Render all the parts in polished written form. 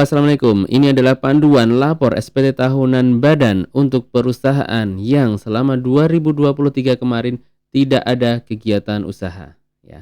Halo, assalamualaikum. Ini adalah panduan lapor SPT tahunan badan untuk perusahaan yang selama 2023 kemarin tidak ada kegiatan usaha. Ya,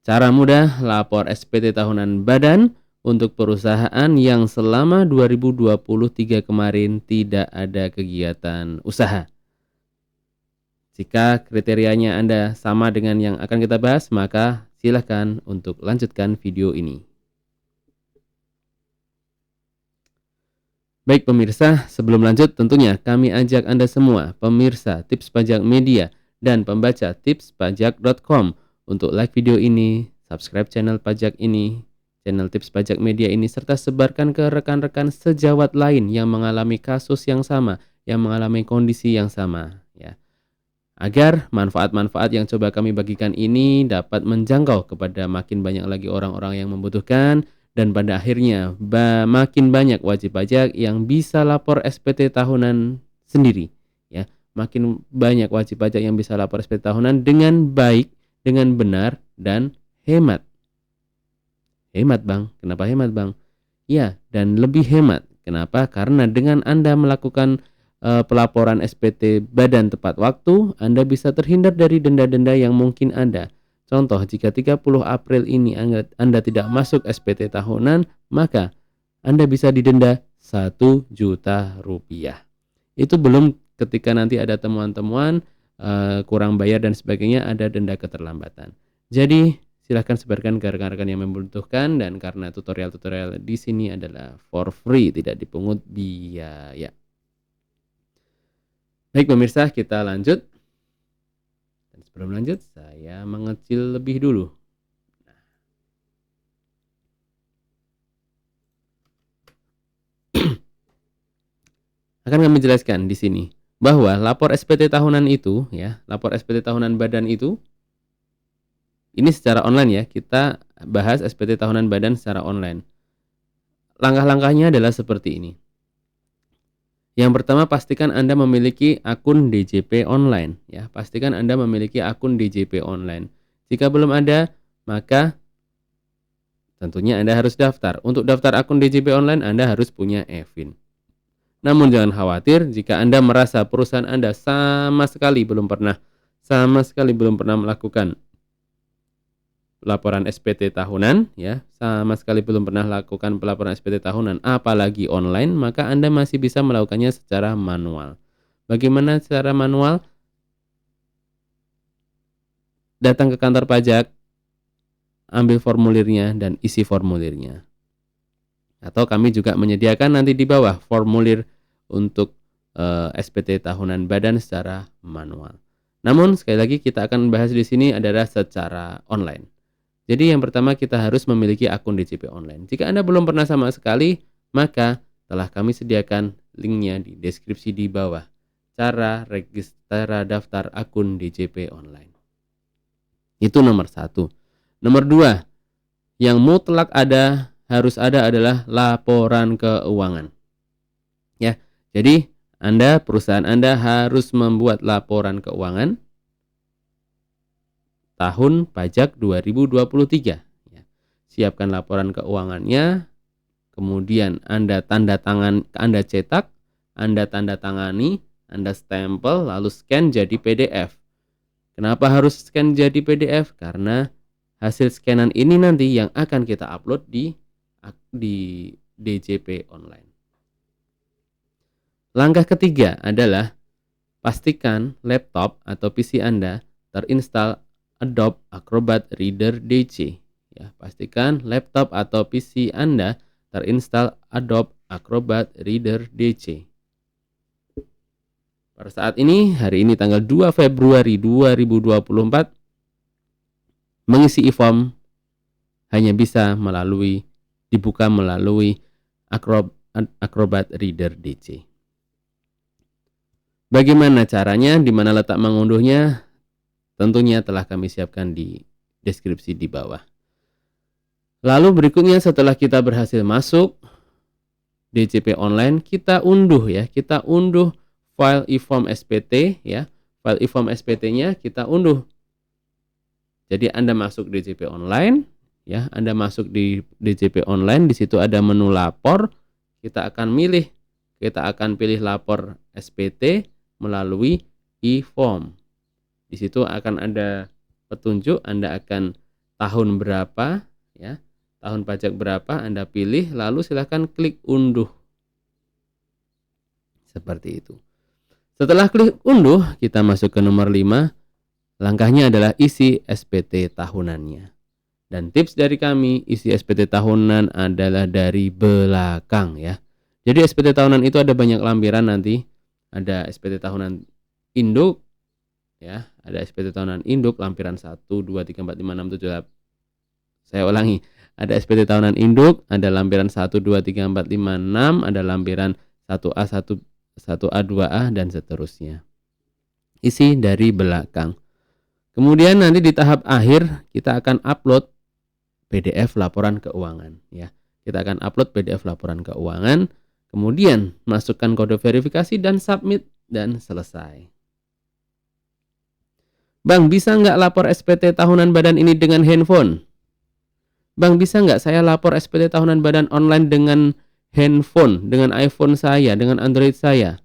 cara mudah lapor SPT tahunan badan untuk perusahaan yang selama 2023 kemarin tidak ada kegiatan usaha. Jika kriterianya Anda sama dengan yang akan kita bahas, maka silakan untuk lanjutkan video ini. Baik pemirsa, sebelum lanjut tentunya kami ajak Anda semua, pemirsa Tips Pajak Media dan pembaca tipspajak.com untuk like video ini, subscribe channel pajak ini, channel Tips Pajak Media ini, serta sebarkan ke rekan-rekan sejawat lain yang mengalami kasus yang sama, yang mengalami kondisi yang sama. Ya, agar manfaat-manfaat yang coba kami bagikan ini dapat menjangkau kepada makin banyak lagi orang-orang yang membutuhkan. Dan pada akhirnya makin banyak wajib pajak yang bisa lapor SPT tahunan sendiri. Ya, makin banyak wajib pajak yang bisa lapor SPT tahunan dengan baik, dengan benar, dan hemat. Hemat bang, kenapa hemat bang? Ya, dan lebih hemat. Kenapa? Karena dengan Anda melakukan pelaporan SPT badan tepat waktu, Anda bisa terhindar dari denda-denda yang mungkin ada. Contoh, jika 30 April ini Anda tidak masuk SPT tahunan, maka Anda bisa didenda 1 juta rupiah. Itu belum ketika nanti ada temuan-temuan, kurang bayar dan sebagainya, ada denda keterlambatan. Jadi, silahkan sebarkan ke rekan-rekan yang membutuhkan, dan karena tutorial-tutorial di sini adalah for free, tidak dipungut biaya. Baik pemirsa, kita lanjut. Sebelum lanjut, saya mengecil lebih dulu. Akan kami jelaskan di sini bahwa lapor SPT tahunan itu, ya, lapor SPT tahunan badan itu, ini secara online ya, kita bahas SPT tahunan badan secara online. Langkah-langkahnya adalah seperti ini. Yang pertama, pastikan Anda memiliki akun DJP online. Ya, pastikan Anda memiliki akun DJP online. Jika belum ada, maka tentunya Anda harus daftar. Untuk daftar akun DJP online, Anda harus punya e-fin. Namun jangan khawatir jika Anda merasa perusahaan Anda sama sekali belum pernah melakukan laporan SPT tahunan, ya, sama sekali belum pernah lakukan pelaporan SPT tahunan, apalagi online, maka Anda masih bisa melakukannya secara manual. Bagaimana secara manual? Datang ke kantor pajak, ambil formulirnya dan isi formulirnya. Atau kami juga menyediakan nanti di bawah formulir untuk SPT tahunan badan secara manual. Namun sekali lagi kita akan bahas di sini adalah secara online. Jadi yang pertama kita harus memiliki akun DJP online. Jika Anda belum pernah sama sekali, maka telah kami sediakan linknya di deskripsi di bawah. Cara register daftar akun DJP online. Itu nomor 1. Nomor 2, yang mutlak harus ada adalah laporan keuangan. Ya, jadi perusahaan Anda harus membuat laporan keuangan tahun pajak 2023. Ya. Siapkan laporan keuangannya, kemudian Anda Anda cetak, Anda tanda tangani, Anda stempel, lalu scan jadi PDF. Kenapa harus scan jadi PDF? Karena hasil scanan ini nanti yang akan kita upload di DJP online. Langkah ketiga adalah pastikan laptop atau PC Anda terinstall Adobe Acrobat Reader DC. Ya, pastikan laptop atau PC Anda terinstall Adobe Acrobat Reader DC. Pada saat ini, hari ini tanggal 2 Februari 2024, mengisi e-form hanya bisa dibuka melalui Acrobat Reader DC. Bagaimana caranya? Di mana letak mengunduhnya? Tentunya telah kami siapkan di deskripsi di bawah. Lalu berikutnya setelah kita berhasil masuk DJP online, kita unduh file e-form SPT, ya. File e-form SPT-nya kita unduh. Jadi Anda masuk DJP online, ya, Anda masuk di DJP online, di situ ada menu lapor, kita akan pilih lapor SPT melalui e-form. Di situ akan ada petunjuk, Anda akan tahun berapa, ya, tahun pajak berapa Anda pilih, lalu silakan klik unduh. Seperti itu. Setelah klik unduh, kita masuk ke nomor 5. Langkahnya adalah isi SPT tahunannya. Dan tips dari kami, isi SPT tahunan adalah dari belakang ya. Jadi SPT tahunan itu ada banyak lampiran nanti. Ada SPT tahunan induk ya, ada SPT tahunan induk lampiran 1 2 3 4 5 6 7 8. Saya ulangi. Ada SPT tahunan induk, ada lampiran 1 2 3 4 5 6, ada lampiran 1A 1A 2A dan seterusnya. Isi dari belakang. Kemudian nanti di tahap akhir kita akan upload PDF laporan keuangan ya. Kita akan upload PDF laporan keuangan, kemudian masukkan kode verifikasi dan submit dan selesai. Bang, bisa nggak lapor SPT tahunan badan ini dengan handphone? Bang, bisa nggak saya lapor SPT tahunan badan online dengan handphone, dengan iPhone saya, dengan Android saya?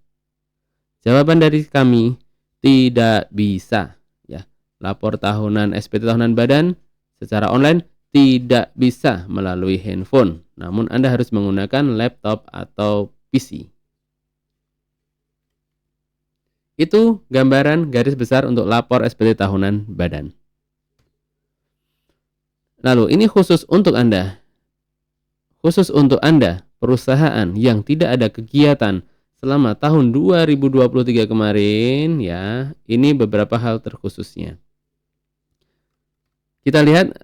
Jawaban dari kami, tidak bisa ya. Lapor tahunan SPT tahunan badan secara online tidak bisa melalui handphone, namun Anda harus menggunakan laptop atau PC. Itu gambaran garis besar untuk lapor SPT tahunan badan. Lalu ini khusus untuk Anda. Khusus untuk Anda, perusahaan yang tidak ada kegiatan selama tahun 2023 kemarin ya, ini beberapa hal terkhususnya. Kita lihat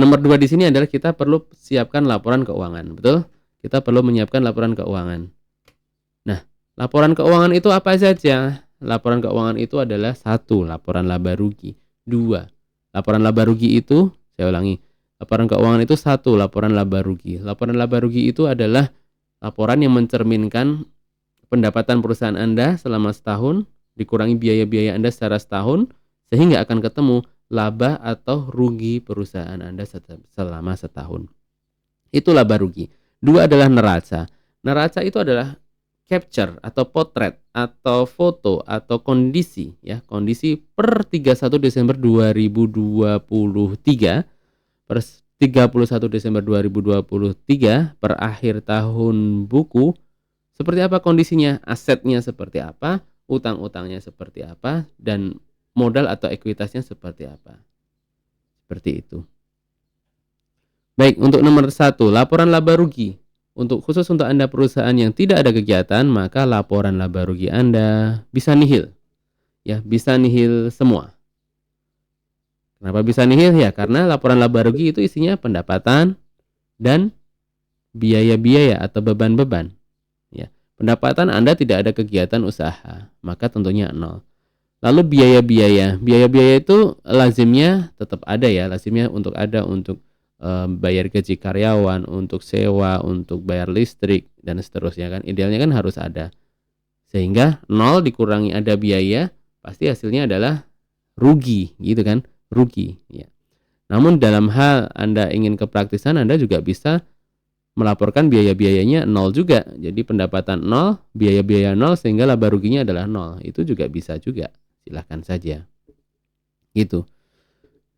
nomor 2 di sini adalah kita perlu siapkan laporan keuangan, betul? Kita perlu menyiapkan laporan keuangan. Nah, laporan keuangan itu apa saja? Laporan keuangan itu adalah 1. Laporan laba rugi. 2. Laporan laba rugi itu, saya ulangi, laporan keuangan itu 1. Laporan laba rugi. Laporan laba rugi itu adalah laporan yang mencerminkan pendapatan perusahaan Anda selama setahun, dikurangi biaya-biaya Anda secara setahun, sehingga akan ketemu laba atau rugi perusahaan Anda selama setahun. Itu laba rugi. 2 adalah neraca. Neraca itu adalah capture atau potret atau foto atau kondisi ya, kondisi per 31 Desember 2023 per 31 Desember 2023 per akhir tahun buku. Seperti apa kondisinya? Asetnya seperti apa? Utang-utangnya seperti apa? Dan modal atau ekuitasnya seperti apa? Seperti itu. Baik, untuk nomor 1, laporan laba rugi. Khusus untuk Anda perusahaan yang tidak ada kegiatan, maka laporan laba rugi Anda bisa nihil. Ya, bisa nihil semua. Kenapa bisa nihil? Ya, karena laporan laba rugi itu isinya pendapatan dan biaya-biaya atau beban-beban. Ya, pendapatan Anda tidak ada kegiatan usaha, maka tentunya 0. Lalu biaya-biaya itu lazimnya tetap ada ya, lazimnya untuk bayar gaji karyawan, untuk sewa, untuk bayar listrik dan seterusnya kan. Idealnya kan harus ada. Sehingga 0 dikurangi ada biaya, pasti hasilnya adalah rugi, gitu kan? Rugi ya. Namun dalam hal Anda ingin kepraktisan, Anda juga bisa melaporkan biaya-biayanya 0 juga. Jadi pendapatan 0, biaya-biaya 0 sehingga laba ruginya adalah 0. Itu juga bisa juga. Silahkan saja. Gitu.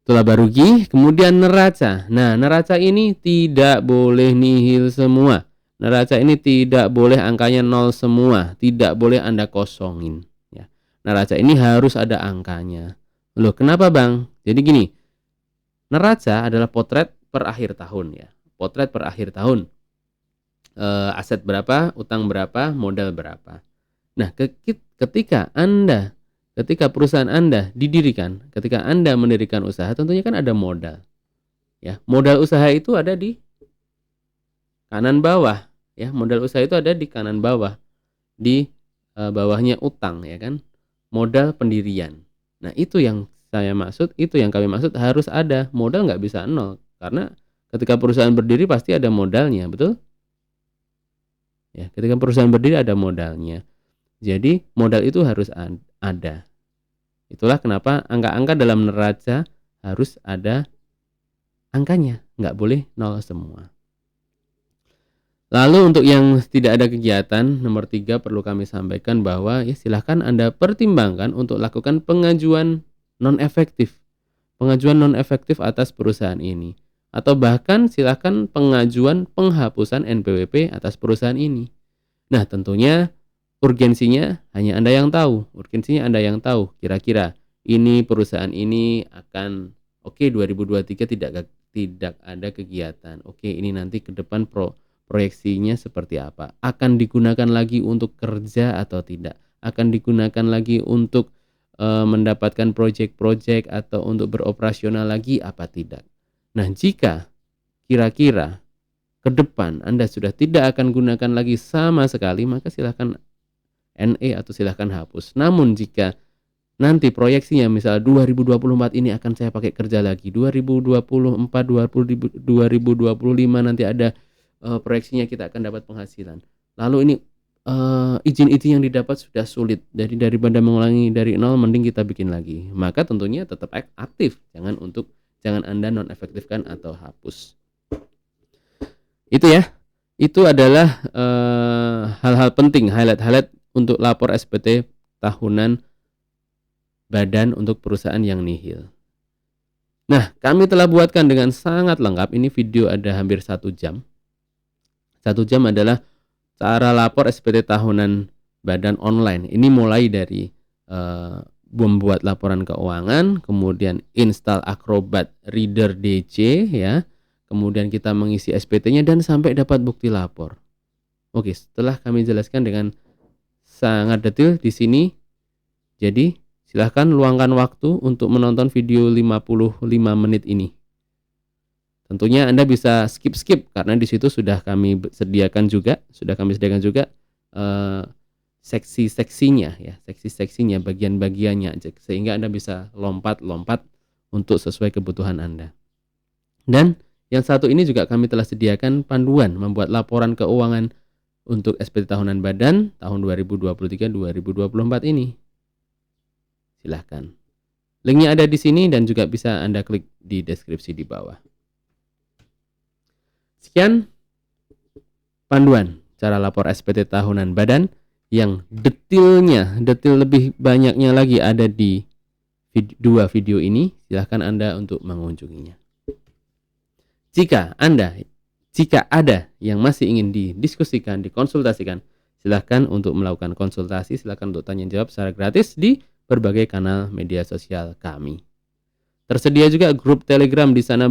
Itu laba rugi, kemudian neraca. Nah, neraca ini tidak boleh nihil semua. Neraca ini tidak boleh angkanya 0 semua, tidak boleh Anda kosongin ya. Neraca ini harus ada angkanya. Loh, kenapa, Bang? Jadi gini. Neraca adalah potret per akhir tahun ya. Potret per akhir tahun. Aset berapa, utang berapa, modal berapa. Nah, ketika perusahaan Anda didirikan, ketika Anda mendirikan usaha, tentunya kan ada modal. Ya, modal usaha itu ada di kanan bawah, ya. Modal usaha itu ada di kanan bawah. Di bawahnya utang, ya kan? Modal pendirian. Nah, itu yang kami maksud harus ada. Modal nggak bisa 0, karena ketika perusahaan berdiri pasti ada modalnya, betul? Ya, ketika perusahaan berdiri ada modalnya. Jadi modal itu harus ada. Itulah kenapa angka-angka dalam neraca harus ada angkanya, nggak boleh 0 semua. Lalu untuk yang tidak ada kegiatan, nomor 3 perlu kami sampaikan bahwa ya silahkan Anda pertimbangkan untuk lakukan pengajuan non-efektif. Pengajuan non-efektif atas perusahaan ini. Atau bahkan silahkan pengajuan penghapusan NPWP atas perusahaan ini. Nah, tentunya urgensinya hanya Anda yang tahu. Urgensinya Anda yang tahu. Kira-kira ini perusahaan ini akan oke 2023 tidak ada kegiatan. Oke, ini nanti ke depan proyeksinya seperti apa? Akan digunakan lagi untuk kerja atau tidak? Akan digunakan lagi untuk mendapatkan proyek-proyek atau untuk beroperasional lagi apa tidak? Nah, jika kira-kira ke depan Anda sudah tidak akan gunakan lagi sama sekali, maka silahkan NE atau silahkan hapus. Namun jika nanti proyeksinya misal 2024 ini akan saya pakai kerja lagi, 2024, 2025 nanti ada proyeksinya kita akan dapat penghasilan. Lalu ini izin-izin yang didapat sudah sulit. Jadi daripada mengulangi dari nol, mending kita bikin lagi. Maka tentunya tetap aktif, jangan Anda non-efektifkan atau hapus. Itu ya. Itu adalah hal-hal penting, highlight untuk lapor SPT tahunan badan untuk perusahaan yang nihil. Nah, kami telah buatkan dengan sangat lengkap. Ini video ada hampir 1 jam. 1 jam adalah cara lapor SPT tahunan badan online. Ini mulai dari membuat laporan keuangan, kemudian install Acrobat Reader DC ya. Kemudian kita mengisi SPT-nya dan sampai dapat bukti lapor. Oke, setelah kami jelaskan dengan sangat detail di sini. Jadi, silahkan luangkan waktu untuk menonton video 55 menit ini. Tentunya Anda bisa skip karena di situ sudah kami sediakan juga seksi-seksinya ya, seksi-seksinya, bagian-bagiannya, sehingga Anda bisa lompat-lompat untuk sesuai kebutuhan Anda. Dan yang satu ini juga kami telah sediakan panduan membuat laporan keuangan untuk SPT tahunan badan tahun 2023-2024 ini. Silahkan. Linknya ada di sini dan juga bisa Anda klik di deskripsi di bawah. Sekian panduan cara lapor SPT tahunan badan yang detail lebih banyaknya lagi ada di dua video ini. Silahkan Anda untuk mengunjunginya. Jika ada yang masih ingin didiskusikan, dikonsultasikan, silahkan untuk melakukan konsultasi, silahkan untuk tanya jawab secara gratis di berbagai kanal media sosial kami. Tersedia juga grup Telegram, di sana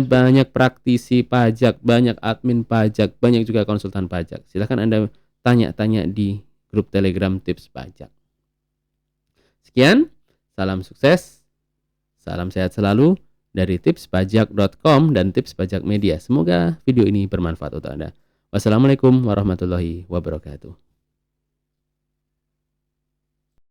banyak praktisi pajak, banyak admin pajak, banyak juga konsultan pajak. Silahkan Anda tanya-tanya di grup Telegram tips pajak. Sekian, salam sukses, salam sehat selalu dari tipspajak.com dan Tips Pajak Media. Semoga video ini bermanfaat untuk Anda. Wassalamualaikum warahmatullahi wabarakatuh.